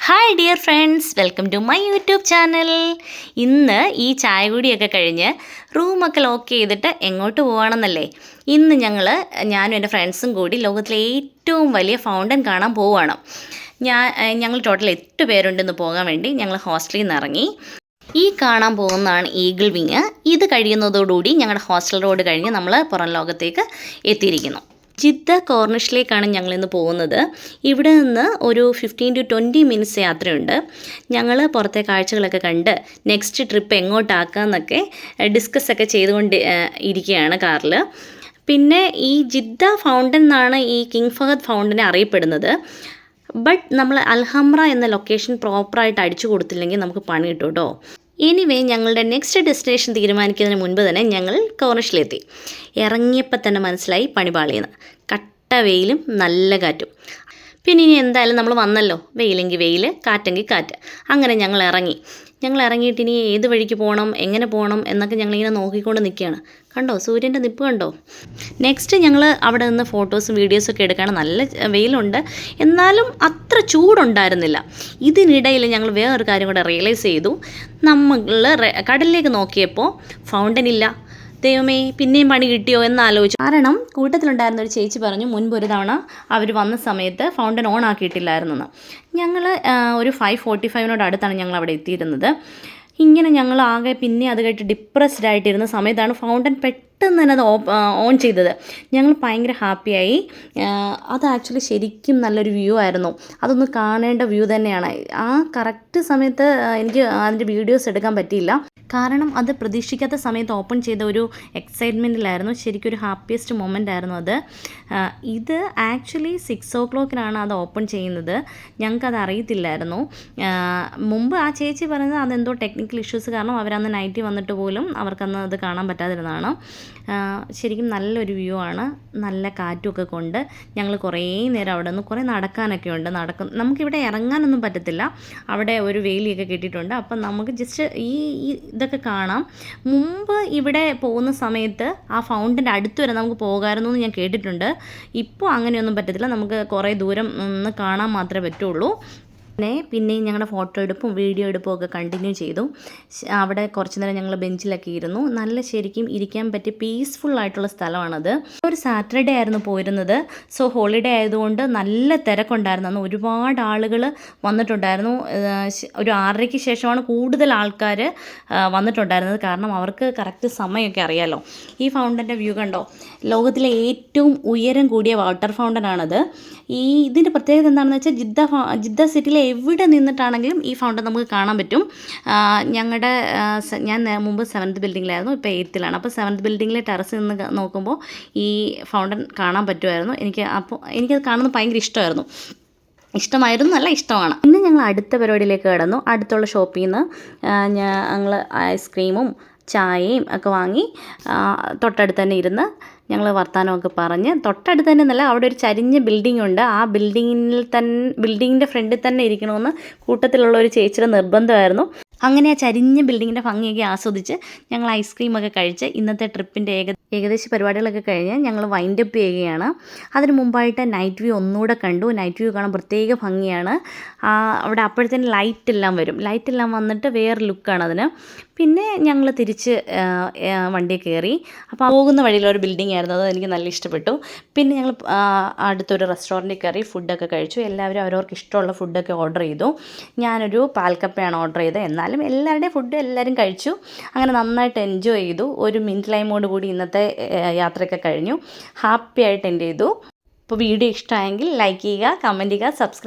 Hi dear friends, welcome to my YouTube channel. ഇന്ന് ഈ ചായ കുടിയൊക്കെ കഴിഞ്ഞ് റൂമൊക്കെ ലോക്ക് ചെയ്തിട്ട് എങ്ങോട്ട് പോവുകയാണെന്നല്ലേ? ഇന്ന് ഞാനും എൻ്റെ ഫ്രണ്ട്സും കൂടി ലോകത്തിലെ ഏറ്റവും വലിയ ഫൗണ്ടൻ കാണാൻ പോവുകയാണ്. ഞങ്ങൾ ടോട്ടൽ 8 പേരുണ്ടെന്ന് പോകാൻ വേണ്ടി ഞങ്ങൾ ഹോസ്റ്റലിൽ നിന്ന് ഇറങ്ങി. ഈ കാണാൻ പോകുന്നതാണ് ഈഗിൾ വിങ്. ഇത് കഴിയുന്നതോടുകൂടി ഞങ്ങളുടെ ഹോസ്റ്റൽ റോഡ് കഴിഞ്ഞ് നമ്മൾ പുറം ലോകത്തേക്ക് എത്തിയിരിക്കുന്നു. ജിദ്ദ കോർണിഷിലേക്കാണ് ഞങ്ങളിന്ന് പോകുന്നത്. ഇവിടെ നിന്ന് ഒരു 15 to 20 മിനിറ്റ്സ് യാത്രയുണ്ട്. ഞങ്ങൾ പുറത്തെ കാഴ്ചകളൊക്കെ കണ്ട് നെക്സ്റ്റ് ട്രിപ്പ് എങ്ങോട്ടാക്കാമെന്നൊക്കെ ഡിസ്കസ്സൊക്കെ ചെയ്തുകൊണ്ട് ഇരിക്കുകയാണ് കാറിൽ. പിന്നെ ഈ ജിദ്ദ ഫൗണ്ടൻ എന്നാണ് ഈ കിങ് ഫഹദ് ഫൗണ്ടനെ അറിയപ്പെടുന്നത്. ബട്ട് നമ്മൾ അൽഹംറ എന്ന ലൊക്കേഷൻ പ്രോപ്പറായിട്ട് അടിച്ചു കൊടുത്തില്ലെങ്കിൽ നമുക്ക് പണി കിട്ടും കേട്ടോ. എനിവേ, ഞങ്ങളുടെ നെക്സ്റ്റ് ഡെസ്റ്റിനേഷൻ തീരുമാനിക്കുന്നതിന് മുൻപ് തന്നെ ഞങ്ങൾ കോർണിഷിലെത്തി. ഇറങ്ങിയപ്പോൾ തന്നെ മനസ്സിലായി പണിപാളിയെന്ന്. കട്ട വെയിലും നല്ല കാറ്റും. പിന്നെ ഇനി എന്തായാലും നമ്മൾ വന്നല്ലോ, വെയിലെങ്കിൽ വെയിൽ, കാറ്റെങ്കിൽ കാറ്റ്. അങ്ങനെ ഞങ്ങൾ ഇറങ്ങിയിട്ട് ഇനി ഏത് വഴിക്ക് പോകണം, എങ്ങനെ പോകണം എന്നൊക്കെ ഞങ്ങളിങ്ങനെ നോക്കിക്കൊണ്ട് നിൽക്കുകയാണ്. കണ്ടോ സൂര്യൻ്റെ നിപ്പ് കണ്ടോ? നെക്സ്റ്റ് ഞങ്ങൾ അവിടെ നിന്ന് ഫോട്ടോസും വീഡിയോസൊക്കെ എടുക്കുകയാണ്. നല്ല വെയിലുണ്ട്, എന്നാലും അത്ര ചൂടുണ്ടായിരുന്നില്ല. ഇതിനിടയിൽ ഞങ്ങൾ വേറൊരു കാര്യം കൂടെ റിയലൈസ് ചെയ്തു. നമ്മൾ കടലിലേക്ക് നോക്കിയപ്പോൾ ഫൗണ്ടൻ ഇല്ല. ദൈവമേ, പിന്നെയും പണി കിട്ടിയോ എന്നാലോചിച്ചു. കാരണം കൂട്ടത്തിലുണ്ടായിരുന്ന ഒരു ചേച്ചി പറഞ്ഞു മുൻപ് ഒരു തവണ അവർ വന്ന സമയത്ത് ഫൗണ്ടൻ ഓൺ ആക്കിയിട്ടില്ലായിരുന്നെന്ന്. ഞങ്ങൾ ഒരു 5:45 അടുത്താണ് ഞങ്ങൾ അവിടെ എത്തിയിരുന്നത്. ഇങ്ങനെ ഞങ്ങൾ ആകെ പിന്നെ അത് കേട്ട് ഡിപ്രസ്ഡ് ആയിട്ടിരുന്ന സമയത്താണ് ഫൗണ്ടൻ പെട്ടെന്ന് തന്നെ അത് ഓൺ ചെയ്തത്. ഞങ്ങൾ ഭയങ്കര ഹാപ്പിയായി. അത് ആക്ച്വലി ശരിക്കും നല്ലൊരു വ്യൂ ആയിരുന്നു. അതൊന്ന് കാണേണ്ട വ്യൂ തന്നെയാണ്. ആ കറക്റ്റ് സമയത്ത് എനിക്ക് അതിൻ്റെ വീഡിയോസ് എടുക്കാൻ പറ്റിയില്ല. കാരണം അത് പ്രതീക്ഷിക്കാത്ത സമയത്ത് ഓപ്പൺ ചെയ്ത ഒരു എക്സൈറ്റ്മെൻറ്റിലായിരുന്നു. ശരിക്കും ഒരു ഹാപ്പിയസ്റ്റ് മൊമെൻ്റ് ആയിരുന്നു അത്. ഇത് ആക്ച്വലി 6 o'clock അത് ഓപ്പൺ ചെയ്യുന്നത്. ഞങ്ങൾക്കത് അറിയത്തില്ലായിരുന്നു. മുമ്പ് ആ ചേച്ചി പറയുന്നത് അതെന്തോ ടെക്നിക്കൽ ഇഷ്യൂസ് കാരണം അവരന്ന് നൈറ്റ് വന്നിട്ട് പോലും അവർക്കന്ന് അത് കാണാൻ പറ്റാതിരുന്നതാണ്. ശരിക്കും നല്ലൊരു വ്യൂ ആണ്. നല്ല കാറ്റുമൊക്കെ കൊണ്ട് ഞങ്ങൾ കുറേ നേരം അവിടെ നിന്ന് കുറേ നടക്കാനൊക്കെ ഉണ്ട്. നമുക്കിവിടെ ഇറങ്ങാനൊന്നും പറ്റത്തില്ല. അവിടെ ഒരു വേലിയൊക്കെ കെട്ടിയിട്ടുണ്ട്. അപ്പം നമുക്ക് ജസ്റ്റ് ഈ ഇതൊക്കെ കാണാം. മുമ്പ് ഇവിടെ പോകുന്ന സമയത്ത് ആ ഫൗണ്ടൻ്റെ അടുത്ത് വരെ നമുക്ക് പോകാമായിരുന്നു എന്ന് ഞാൻ കേട്ടിട്ടുണ്ട്. ഇപ്പോൾ അങ്ങനെയൊന്നും പറ്റത്തില്ല. നമുക്ക് കുറേ ദൂരം നിന്ന് കാണാൻ മാത്രമേ പറ്റുള്ളൂ. പിന്നെയും ഞങ്ങളുടെ ഫോട്ടോ എടുപ്പും വീഡിയോ എടുപ്പും ഒക്കെ കണ്ടിന്യൂ ചെയ്തു. അവിടെ കുറച്ച് നേരം ഞങ്ങൾ ബെഞ്ചിലൊക്കെ ഇരുന്നു. നല്ല ശരിക്കും ഇരിക്കാൻ പറ്റിയ പീസ്ഫുൾ ആയിട്ടുള്ള സ്ഥലമാണത്. ഒരു സാറ്റർഡേ ആയിരുന്നു പോയിരുന്നത്. സോ ഹോളിഡേ ആയതുകൊണ്ട് നല്ല തിരക്കുണ്ടായിരുന്നു. അന്ന് ഒരുപാട് ആളുകൾ വന്നിട്ടുണ്ടായിരുന്നു. ഒരു 6:30 ശേഷമാണ് കൂടുതൽ ആൾക്കാർ വന്നിട്ടുണ്ടായിരുന്നത്. കാരണം അവർക്ക് കറക്റ്റ് സമയമൊക്കെ അറിയാമല്ലോ. ഈ ഫൗണ്ടൻ്റെ വ്യൂ കണ്ടോ? ലോകത്തിലെ ഏറ്റവും ഉയരം കൂടിയ വാട്ടർ ഫൗണ്ടനാണത്. ഇതിൻ്റെ പ്രത്യേകത എന്താണെന്ന് വെച്ചാൽ ജിദ്ദ സിറ്റിയിലെ എവിടെ നിന്നിട്ടാണെങ്കിലും ഈ ഫൗണ്ടൻ നമുക്ക് കാണാൻ പറ്റും. ഞാൻ മുമ്പ് 7th ബിൽഡിങ്ങിലായിരുന്നു, ഇപ്പോൾ 8th അപ്പോൾ 7th ബിൽഡിങ്ങിലെ ടെറസിൽ നിന്ന് നോക്കുമ്പോൾ ഈ ഫൗണ്ടൻ കാണാൻ പറ്റുമായിരുന്നു. എനിക്കത് കാണുന്നത് ഭയങ്കര ഇഷ്ടമായിരുന്നു, നല്ല ഇഷ്ടമാണ്. ഇന്ന് ഞങ്ങൾ അടുത്ത പരിപാടിയിലേക്ക് കടന്നു. അടുത്തുള്ള ഷോപ്പിൽ നിന്ന് ഞങ്ങൾ ഐസ്ക്രീമും ചായയും ഒക്കെ വാങ്ങി തൊട്ടടുത്ത് തന്നെ ഇരുന്ന് ഞങ്ങൾ വർത്തമാനമൊക്കെ പറഞ്ഞ്, തൊട്ടടുത്ത് തന്നെ എന്നല്ല, അവിടെ ഒരു ചരിഞ്ഞ ബിൽഡിംഗ് ഉണ്ട്. ആ ബിൽഡിങ്ങിൻ്റെ ഫ്രണ്ടിൽ തന്നെ ഇരിക്കണമെന്ന് കൂട്ടത്തിലുള്ള ഒരു ചേച്ചിയുടെ നിർബന്ധമായിരുന്നു. അങ്ങനെ ആ ചരിഞ്ഞ ബിൽഡിങ്ങിൻ്റെ ഭംഗിയൊക്കെ ആസ്വദിച്ച് ഞങ്ങൾ ഐസ്ക്രീമൊക്കെ കഴിച്ച് ഇന്നത്തെ ട്രിപ്പിൻ്റെ ഏകദേശ പരിപാടികളൊക്കെ കഴിഞ്ഞ് ഞങ്ങൾ വൈൻഡപ്പ് ചെയ്യുകയാണ്. അതിന് മുമ്പായിട്ട് നൈറ്റ് വ്യൂ ഒന്നുകൂടെ കണ്ടു. നൈറ്റ് വ്യൂ കാണാൻ പ്രത്യേക ഭംഗിയാണ്. അവിടെ അപ്പോഴത്തേന് ലൈറ്റെല്ലാം വന്നിട്ട് വേറെ ലുക്കാണ് അതിന്. പിന്നെ ഞങ്ങൾ തിരിച്ച് വണ്ടിയിൽ കയറി. അപ്പോൾ പോകുന്ന വഴിയിലൊരു ബിൽഡിംഗ് ആയിരുന്നു, അത് എനിക്ക് നല്ല ഇഷ്ടപ്പെട്ടു. പിന്നെ ഞങ്ങൾ അടുത്തൊരു റെസ്റ്റോറൻറ്റിൽ കയറി ഫുഡൊക്കെ കഴിച്ചു. എല്ലാവരും അവരവർക്ക് ഇഷ്ടമുള്ള ഫുഡൊക്കെ ഓർഡർ ചെയ്തു. ഞാനൊരു പാൽക്കപ്പയാണ് ഓർഡർ ചെയ്തത്. എന്നാലും എല്ലാവരുടെയും ഫുഡ് എല്ലാവരും കഴിച്ചു. അങ്ങനെ നന്നായിട്ട് എൻജോയ് ചെയ്തു. ഒരു മിൻറ്റ് ലൈമോട് കൂടി ഇന്നത്തെ യാത്രയൊക്കെ കഴിഞ്ഞു. ഹാപ്പി ആയിട്ട് എൻജോയ് ചെയ്തു. അപ്പോൾ വീഡിയോ ഇഷ്ടമായെങ്കിൽ ലൈക്ക് ചെയ്യുക, കമൻറ്റ് ചെയ്യുക, സബ്സ്ക്രൈബ്